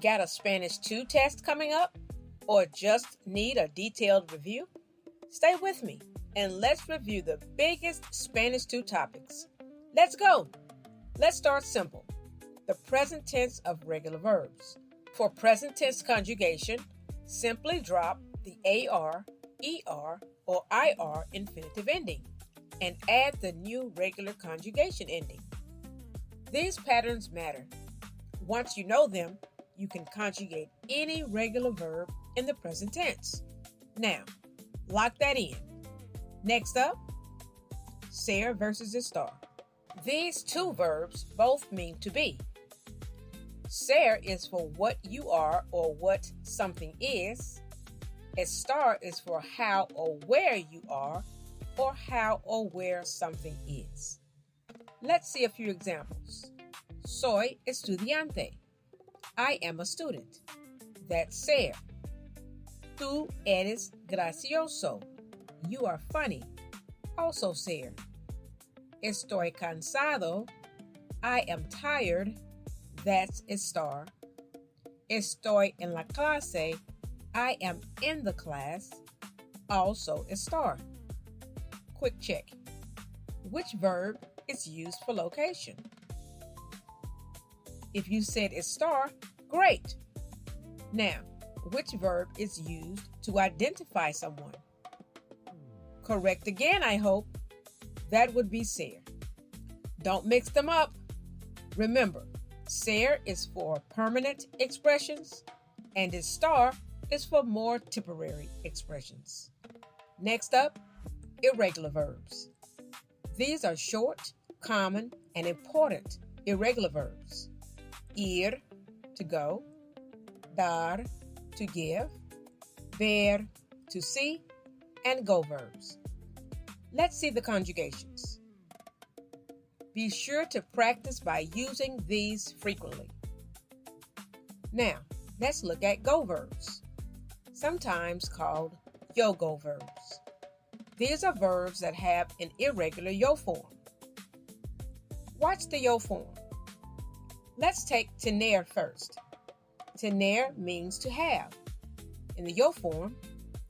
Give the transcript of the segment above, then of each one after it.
Got a Spanish 2 test coming up? Or just need a detailed review? Stay with me and let's review the biggest Spanish 2 topics. Let's go! Let's start simple. The present tense of regular verbs. For present tense conjugation, simply drop the AR, ER, or IR infinitive ending and add the new regular conjugation ending. These patterns matter. Once you know them, you can conjugate any regular verb in the present tense. Now, lock that in. Next up, ser versus estar. These two verbs both mean to be. Ser is for what you are or what something is. Estar is for how or where you are or how or where something is. Let's see a few examples. Soy estudiante. I am a student. That's ser. Tú eres gracioso. You are funny. Also ser. Estoy cansado. I am tired. That's estar. Estoy en la clase. I am in the class. Also estar. Quick check. Which verb is used for location? If you said estar, great. Now, which verb is used to identify someone? Correct again, I hope. That would be ser. Don't mix them up. Remember, ser is for permanent expressions and estar is for more temporary expressions. Next up, irregular verbs. These are short, common, and important irregular verbs. Ir, to go. Dar, to give. Ver, to see. And go verbs. Let's see the conjugations. Be sure to practice by using these frequently. Now, let's look at go verbs, sometimes called yo-go verbs. These are verbs that have an irregular yo form. Watch the yo form. Let's take tener first. Tener means to have. In the yo form,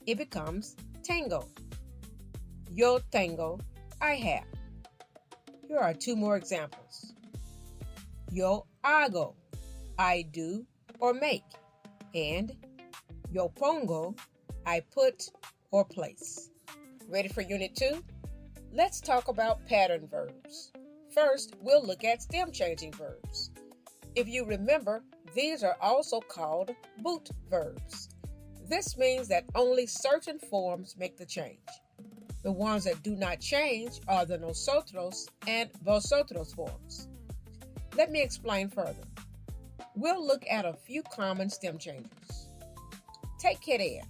it becomes tengo. Yo tengo, I have. Here are two more examples. Yo hago, I do or make. And yo pongo, I put or place. Ready for Unit 2? Let's talk about pattern verbs. First, we'll look at stem changing verbs. If you remember, these are also called boot verbs. This means that only certain forms make the change. The ones that do not change are the nosotros and vosotros forms. Let me explain further. We'll look at a few common stem changers. Take querer,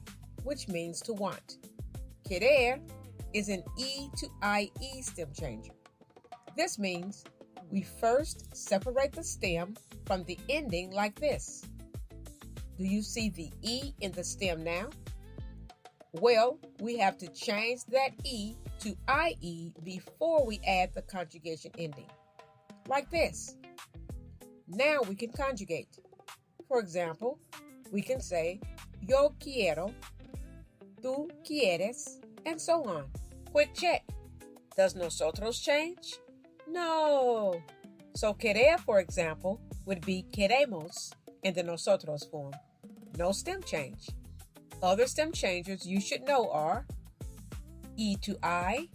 which means to want. Querer is an E to IE stem changer. This means we first separate the stem from the ending like this. Do you see the E in the stem now? Well, we have to change that E to IE before we add the conjugation ending, like this. Now we can conjugate. For example, we can say, yo quiero, tú quieres, and so on. Quick check. Does nosotros change? No. So querer, for example, would be queremos in the nosotros form. No stem change. Other stem changers you should know are E to I,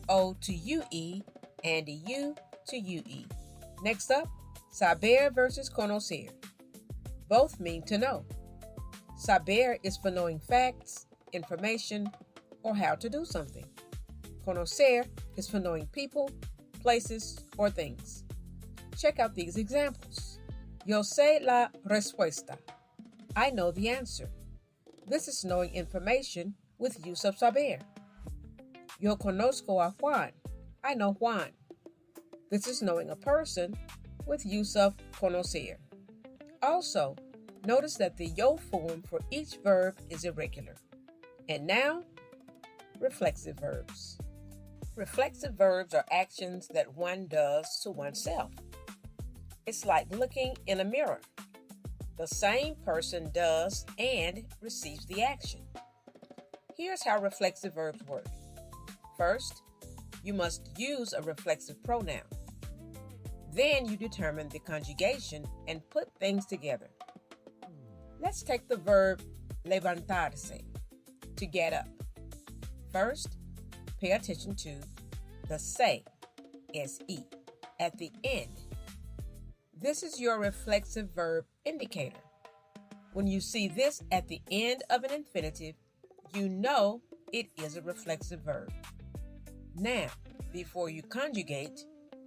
O to UE, and U to UE. Next up, saber versus conocer. Both mean to know. Saber is for knowing facts, information, or how to do something. Conocer is for knowing people, places, or things. Check out these examples. Yo sé la respuesta. I know the answer. This is knowing information with use of saber. Yo conozco a Juan. I know Juan. This is knowing a person with use of conocer. Also, notice that the yo form for each verb is irregular. And now, reflexive verbs. Reflexive verbs are actions that one does to oneself. It's like looking in a mirror. The same person does and receives the action. Here's how reflexive verbs work. First, you must use a reflexive pronoun. Then you determine the conjugation and put things together. Let's take the verb levantarse, to get up. First, pay attention to the se, S-E, at the end. This is your reflexive verb indicator. When you see this at the end of an infinitive, you know it is a reflexive verb. Now, before you conjugate,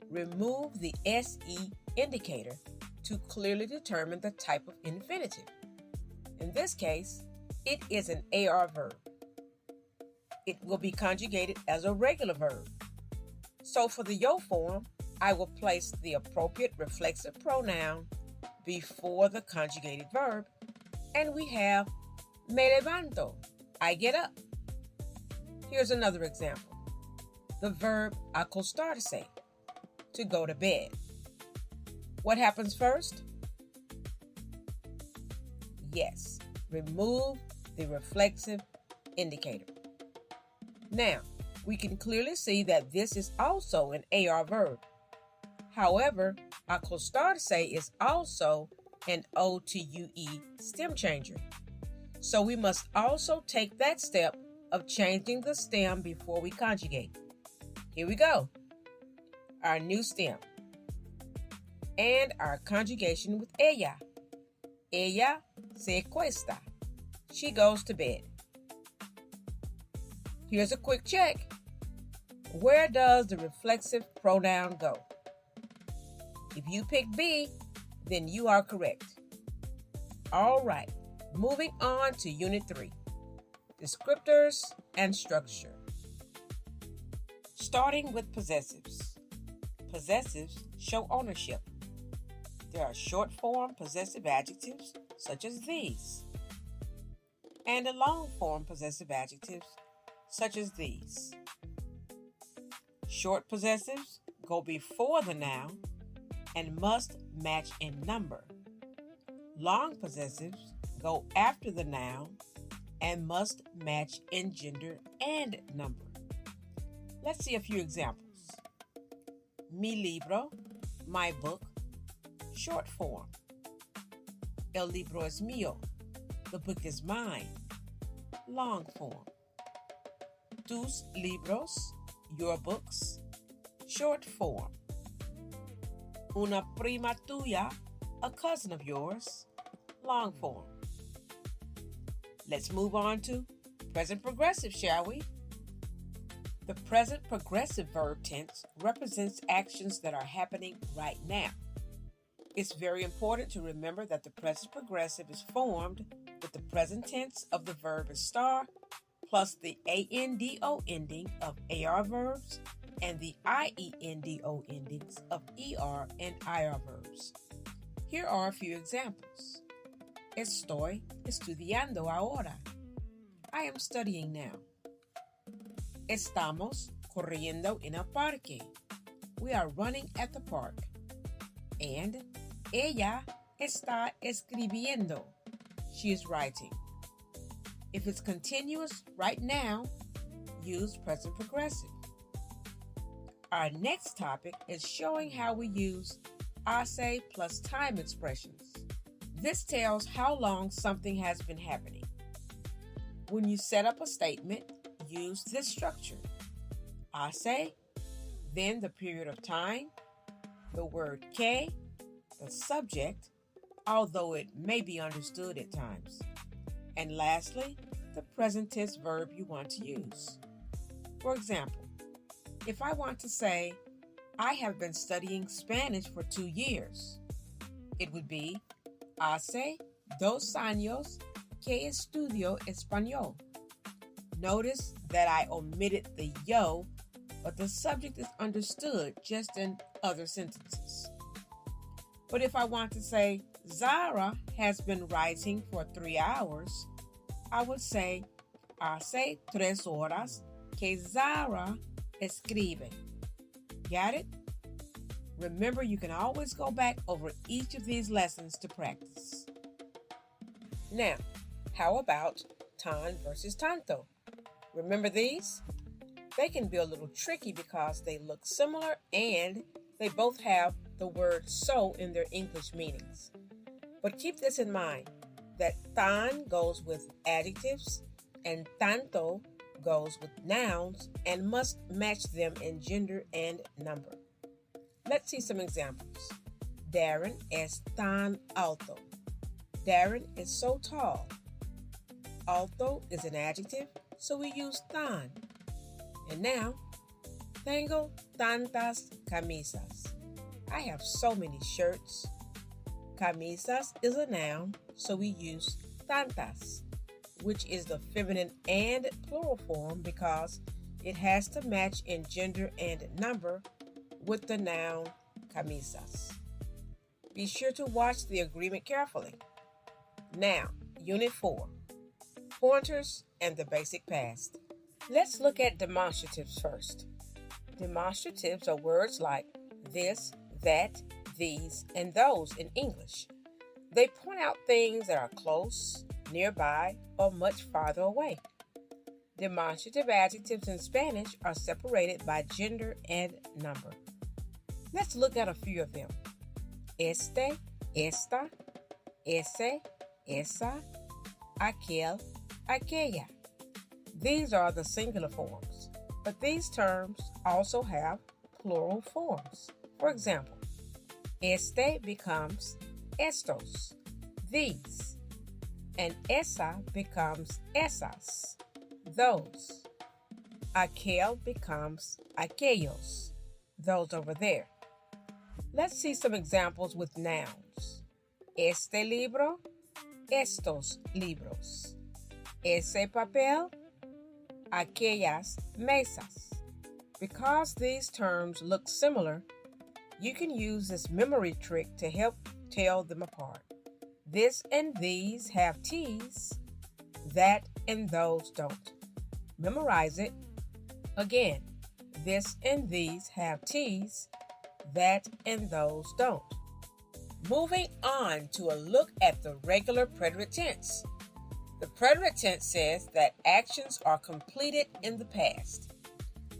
remove the SE indicator to clearly determine the type of infinitive. In this case, it is an AR verb. It will be conjugated as a regular verb. So for the yo form, I will place the appropriate reflexive pronoun before the conjugated verb, and we have me levanto, I get up. Here's another example. The verb acostarse, to go to bed. What happens first? Yes, remove the reflexive indicator. Now, we can clearly see that this is also an AR verb. However, acostarse is also an O-to-U-E stem changer. So we must also take that step of changing the stem before we conjugate. Here we go. Our new stem. And our conjugation with ella. Ella se acuesta. She goes to bed. Here's a quick check. Where does the reflexive pronoun go? If you pick B, then you are correct. All right, moving on to Unit 3, Descriptors and Structure. Starting with possessives. Possessives show ownership. There are short form possessive adjectives such as these, and a long form possessive adjectives such as these. Short possessives go before the noun and must match in number. Long possessives go after the noun and must match in gender and number. Let's see a few examples. Mi libro, my book, short form. El libro es mío, the book is mine, long form. Tus libros, your books, short form. Una prima tuya, a cousin of yours, long form. Let's move on to present progressive, shall we? The present progressive verb tense represents actions that are happening right now. It's very important to remember that the present progressive is formed with the present tense of the verb estar plus the ANDO ending of AR verbs and the IENDO endings of ER and IR verbs. Here are a few examples. Estoy estudiando ahora. I am studying now. Estamos corriendo en el parque. We are running at the park. And ella está escribiendo. She is writing. If it's continuous right now, use present progressive. Our next topic is showing how we use hace plus time expressions. This tells how long something has been happening. When you set up a statement, use this structure. Hace, then the period of time, the word que, the subject, although it may be understood at times, and lastly, the present tense verb you want to use. For example, if I want to say, I have been studying Spanish for 2 years, it would be, hace 2 años que estudio español. Notice that I omitted the yo, but the subject is understood just in other sentences. But if I want to say, Zara has been writing for 3 hours, I would say, hace 3 horas que Zara escribe. Got it? Remember, you can always go back over each of these lessons to practice. Now, how about tan versus tanto? Remember these? They can be a little tricky because they look similar and they both have the word so in their English meanings. But keep this in mind, that tan goes with adjectives and tanto goes with nouns and must match them in gender and number. Let's see some examples. Darren es tan alto. Darren is so tall. Alto is an adjective, so we use tan. And now, tengo tantas camisas. I have so many shirts. Camisas is a noun, so we use tantas, which is the feminine and plural form because it has to match in gender and number with the noun camisas. Be sure to watch the agreement carefully. Now, Unit 4, Pointers and the Basic Past. Let's look at demonstratives first. Demonstratives are words like this, that, these, and those in English. They point out things that are close, nearby, or much farther away. Demonstrative adjectives in Spanish are separated by gender and number. Let's look at a few of them. Este, esta, ese, esa, aquel, aquella. These are the singular forms, but these terms also have plural forms. For example, este becomes estos, these, and esa becomes esas, those. Aquel becomes aquellos, those over there. Let's see some examples with nouns. Este libro, estos libros. Ese papel, aquellas mesas. Because these terms look similar, you can use this memory trick to help tell them apart. This and these have T's, that and those don't. Memorize it. Again, this and these have T's, that and those don't. Moving on to a look at the regular preterite tense. The preterite tense says that actions are completed in the past.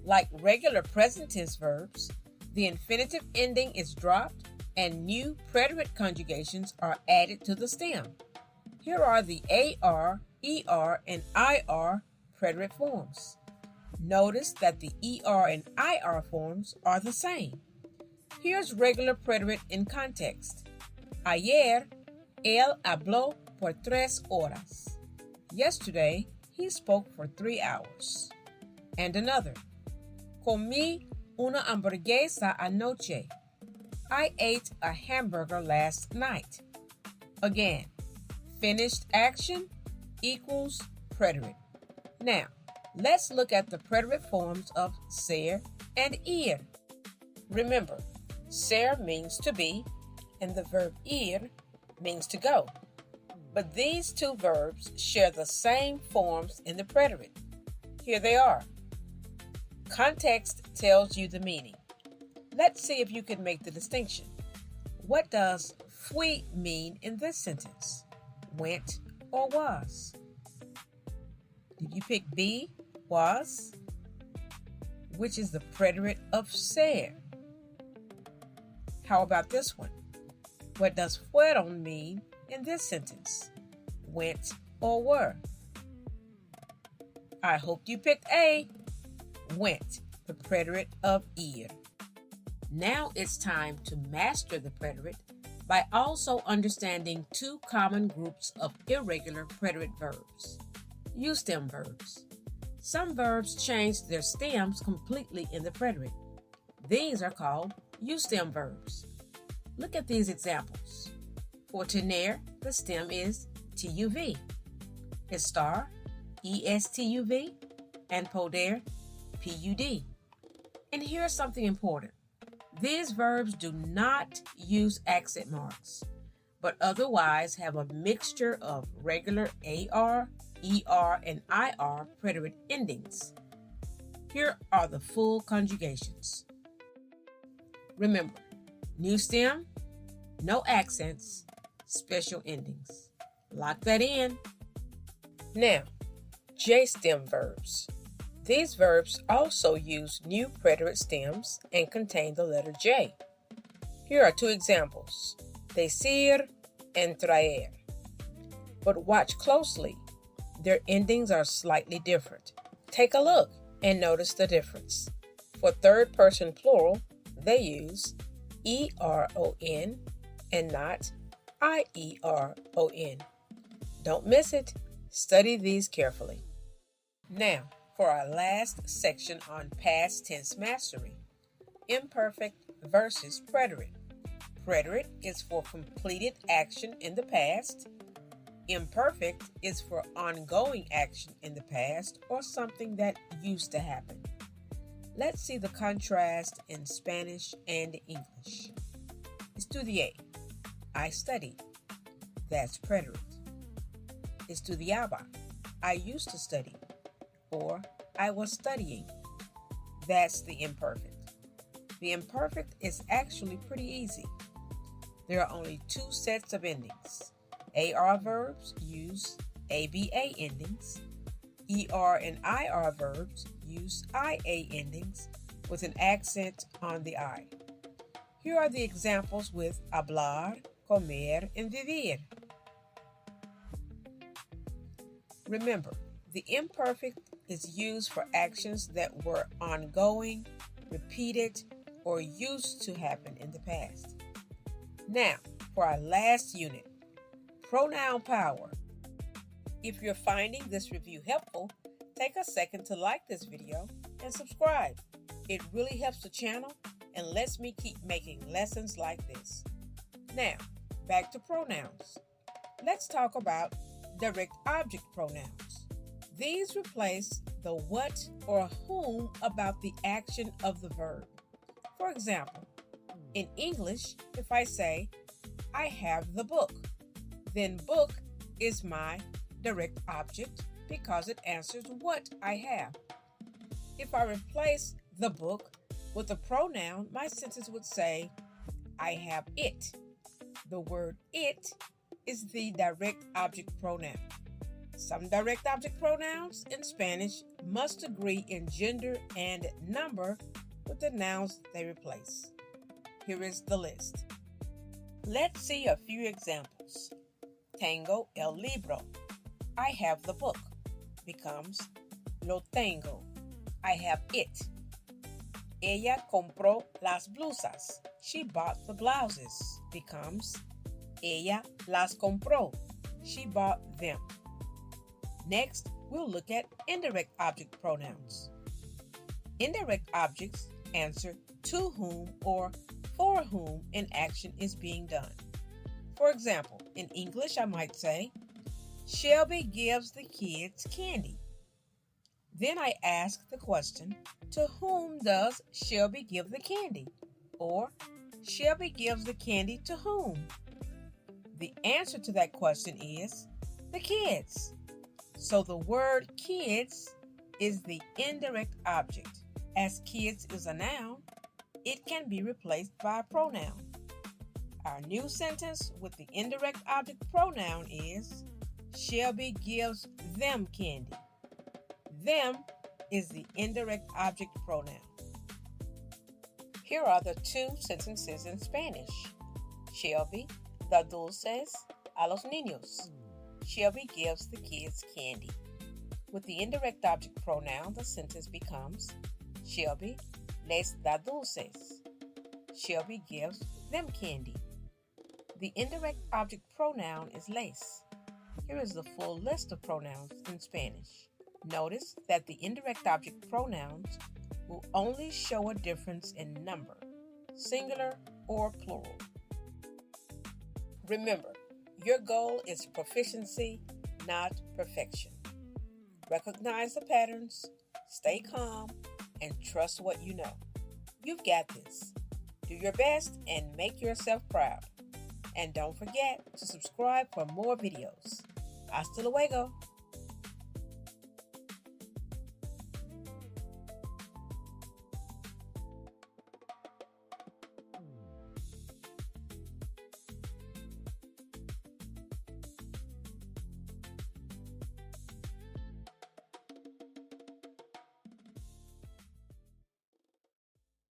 Like regular present tense verbs, the infinitive ending is dropped and new preterite conjugations are added to the stem. Here are the AR, ER, and IR preterite forms. Notice that the ER and IR forms are the same. Here's regular preterite in context. Ayer, él habló por 3 horas. Yesterday, he spoke for 3 hours. And another. Comí una hamburguesa anoche. I ate a hamburger last night. Again, finished action equals preterite. Now, let's look at the preterite forms of ser and ir. Remember, ser means to be, and the verb ir means to go. But these two verbs share the same forms in the preterite. Here they are. Context tells you the meaning. Let's see if you can make the distinction. What does fui mean in this sentence? Went or was? Did you pick B, was? Which is the preterite of ser? How about this one? What does fueron mean in this sentence? Went or were? I hope you picked A. Went, the preterite of ir. Now it's time to master the preterite by also understanding two common groups of irregular preterite verbs. U-stem verbs. Some verbs change their stems completely in the preterite. These are called U-stem verbs. Look at these examples. For tener, the stem is TUV. Estar, ESTUV, and poder, PUD. And here's something important. These verbs do not use accent marks, but otherwise have a mixture of regular AR, ER, and IR preterite endings. Here are the full conjugations. Remember, new stem, no accents, special endings. Lock that in. Now, J-stem verbs. These verbs also use new preterite stems and contain the letter J. Here are two examples, decir and traer. But watch closely. Their endings are slightly different. Take a look and notice the difference. For third person plural, they use ERON and not IERON. Don't miss it. Study these carefully. Now, for our last section on past tense mastery, imperfect versus preterite. Preterite is for completed action in the past. Imperfect is for ongoing action in the past or something that used to happen. Let's see the contrast in Spanish and English. Estudié. I studied. That's preterite. Estudiaba. I used to study. Or I was studying. That's the imperfect. The imperfect is actually pretty easy. There are only two sets of endings. AR verbs use ABA endings. ER and IR verbs use IA endings with an accent on the I. Here are the examples with hablar, comer, and vivir. Remember, the imperfect is used for actions that were ongoing, repeated, or used to happen in the past. Now, for our last unit, pronoun power. If you're finding this review helpful, take a second to like this video and subscribe. It really helps the channel and lets me keep making lessons like this. Now, back to pronouns. Let's talk about direct object pronouns. These replace the what or whom about the action of the verb. For example, in English, if I say, I have the book, then book is my direct object because it answers what I have. If I replace the book with a pronoun, my sentence would say, I have it. The word it is the direct object pronoun. Some direct object pronouns in Spanish must agree in gender and number with the nouns they replace. Here is the list. Let's see a few examples. Tengo el libro. I have the book. Becomes lo tengo. I have it. Ella compró las blusas. She bought the blouses. Becomes ella las compró. She bought them. Next, we'll look at indirect object pronouns. Indirect objects answer to whom or for whom an action is being done. For example, in English, I might say, Shelby gives the kids candy. Then I ask the question, to whom does Shelby give the candy? Or, Shelby gives the candy to whom? The answer to that question is the kids. So the word kids is the indirect object. As kids is a noun, it can be replaced by a pronoun. Our new sentence with the indirect object pronoun is Shelby gives them candy. Them is the indirect object pronoun. Here are the two sentences in Spanish. Shelby da dulces a los niños. Shelby gives the kids candy. With the indirect object pronoun, the sentence becomes Shelby les da dulces. Shelby gives them candy. The indirect object pronoun is les. Here is the full list of pronouns in Spanish. Notice that the indirect object pronouns will only show a difference in number, singular or plural. Remember, your goal is proficiency, not perfection. Recognize the patterns, stay calm, and trust what you know. You've got this. Do your best and make yourself proud. And don't forget to subscribe for more videos. Hasta luego.